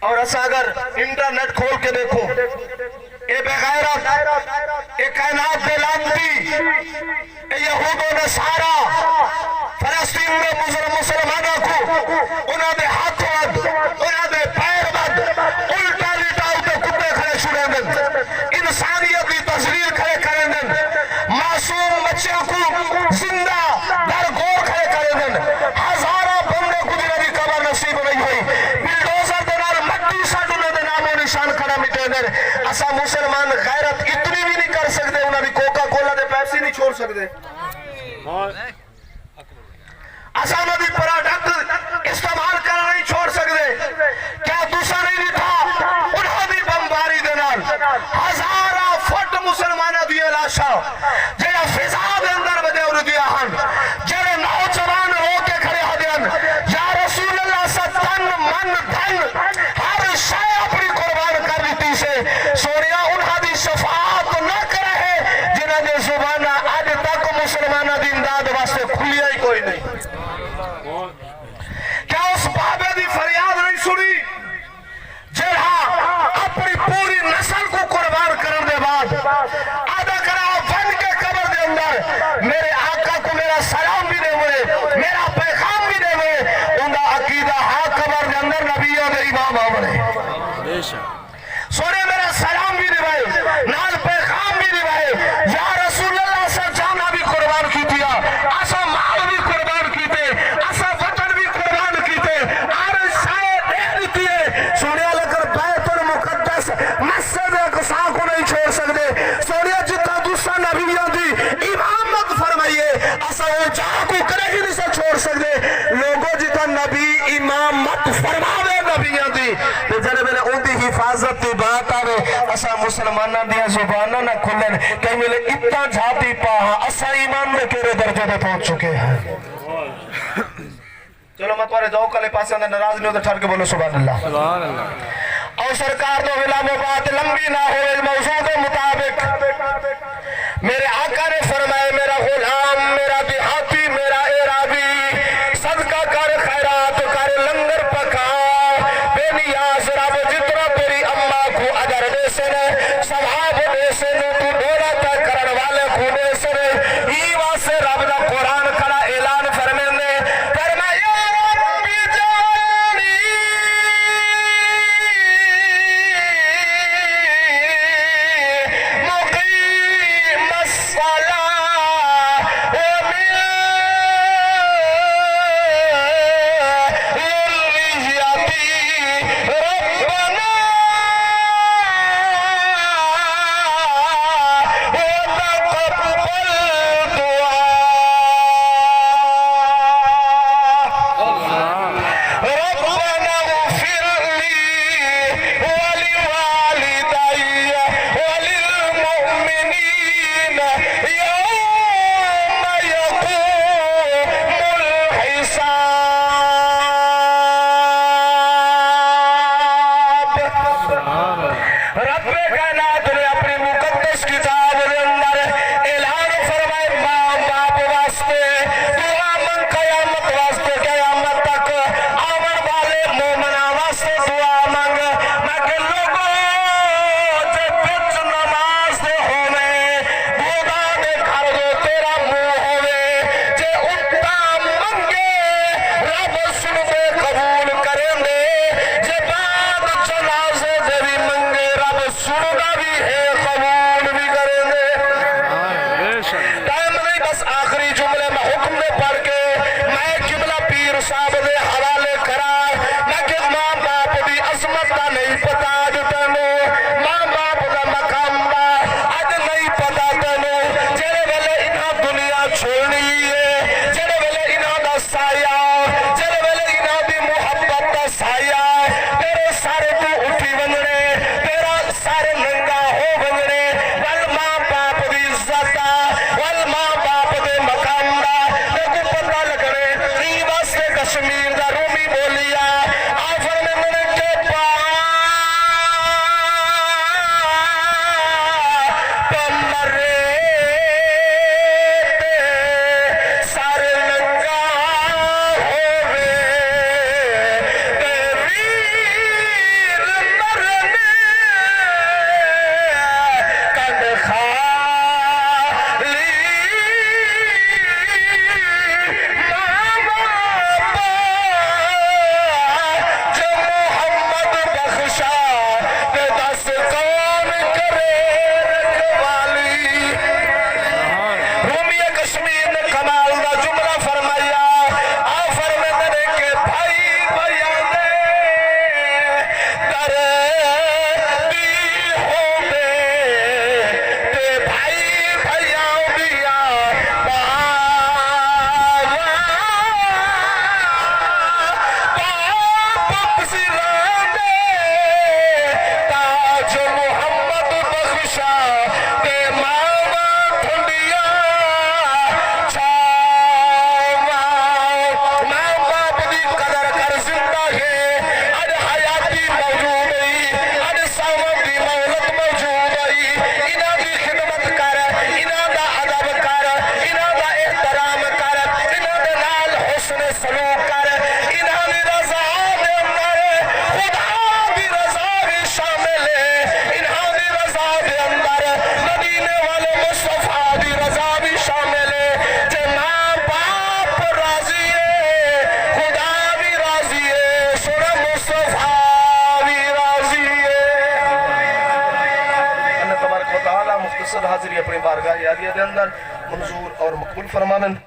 اور ایسا اگر انٹرنیٹ کھول کے دیکھو اے بغیرت اے کائنات دے لانتی اے یہود و نصارا فلسطین میں مسلمانوں کو انہوں دے ہاتھ ود انہوں دے پیر ود الٹا لیٹا ہوتے کتے کھڑے چھڑے دن انسانیت کی تصویر کھڑے کریں دن معصوم بچوں کو زندہ در گور کھڑے کریں دن ہزارہ بندے کو بھی قبر نصیب نہیں ہوئی بلڈوزر دنار مٹی ساتھ انہوں دے نام و نشان کھڑا مٹے دن اسا مسلمان غیرت اتنی بھی نہیں کر سکتے انہوں نے کوکا کولا دے پیپسی نہیں چھوڑ سکتے اسا انہوں نے پروڈکٹ استعمال کرنا نہیں چھوڑ سکتے کیا دوسرا نہیں تھا انہوں نے بمباری دنال ہزارہ فٹ مسلمانہ دیئے لاشا جنہا فضا دے اندر بدے اور دیا ہن جنہا نوجوان رو کے کھڑے ہدین یا رسول اللہ ستن من دھن ہر شے اپنی قربان کر دیتی سے سوریا انہا دی شفاعت نہ کرے جنہا دے زبانہ آج تک مسلمانہ دی امداد واسطے کھلیا ہی کوئی نہیں کیا اس بابے دی فریاد نہیں سنی جنہا اپنی پوری نسل کو قربان کرنے دے بعد آدھا کرا ون کے قبر دے اندر میرے آقا کو میرا سلام بھی دے ہوئے میرا پیغام بھی دے ہوئے انہا عقیدہ ہاں قبر دے اندر نبیوں دے امام آمنے سونے میرا سلام بھی دے ہوئے نال پیغام بھی دے ہوئے یا رسول اللہ سے جانا بھی قربان کی دیا اسا مال بھی قربان کی دے اسا وطن بھی قربان کی دے آر شاہ دیر دیئے سونے لگر بیت المقدس مسجد اقصا کو نہیں چھوڑ سکتے سونے جتا دوسرا نبیوں دی امامت فرمائیے اسا وہ جہاں کو کرے ہی نہیں سے چھوڑ سکتے لوگوں جتا نبی امامت فرماوے نبیوں دی جنہیں میں نے ان دی حفاظت دی بات آوے اسا مسلمانہ دیا زبانہ نہ کھلن کہیں ملے اتنا جھاتی پاہا اسا ایمان میں کیرے درجے دے پہنچ چکے ہیں چلو میں تمہارے دو کلے پاسے اندر نراض نہیں ہوتا ٹھار کے بولو سبحان اللہ اور سرکار دو علام بات لمبی نہ ہوئے موضوع کے مطابق میرے آقا نے فرمائے میرا غلام میرا دیہاتی میرا اعرابی صدقہ کر خیرات کر لنگر پکا بے نیاز رب جتنا تیری اماں کو اجر دے سنے ثواب دے سنے تو ڈولا تک کرن والے کو دے سنے ہی واسے رب دا قرآن کھڑا اعلان فرمینے فرمایا رب جانی مقیم الصلاة ومن ذریتی ربنا رب کائنات نے اپنی مقدس کتاب کے اندر اعلان فرمائے ماں باپ واسطے دعا من قیامت واسطے قیامت تک آمن والے مومنہ واسطے دعا منگ میں کہ لوگوں جے بچ نماز دے ہوئے بودا دے گھر دو تیرا منہ ہوئے جے اٹھا منگے رب سن دے قبول کریں دے جے بعد جنازے دے بھی منگے رب سننا بھی ہے قبول بھی کریں دے ٹائم نہیں بس آخری جملے میں حکم نے پڑھ کے میں قبلہ پیر صاحب دے حوالے کرا میں کہ ماں باپ دی عظمت کا نہیں پتا جو تینوں ماں باپ دا مقام دا اج نہیں پتا تینوں جڑے ویلے انہاں دنیا چھوڑنی ہے جڑے ویلے انہاں دا سایہ جڑے ویلے انہاں دی محبت دا سایہ تیرے سارے تو اٹھی ونجنے تیرا سارے ننگا ہو ونجنے وال ماں باپ دی عزت دا وال ماں باپ دے مقام دا تے کو پتہ لگنے ای واسطے کشمیر دا رومی بولیا آفر میں کے پاس عالیہ دے اندر منظور اور مقبول فرماون.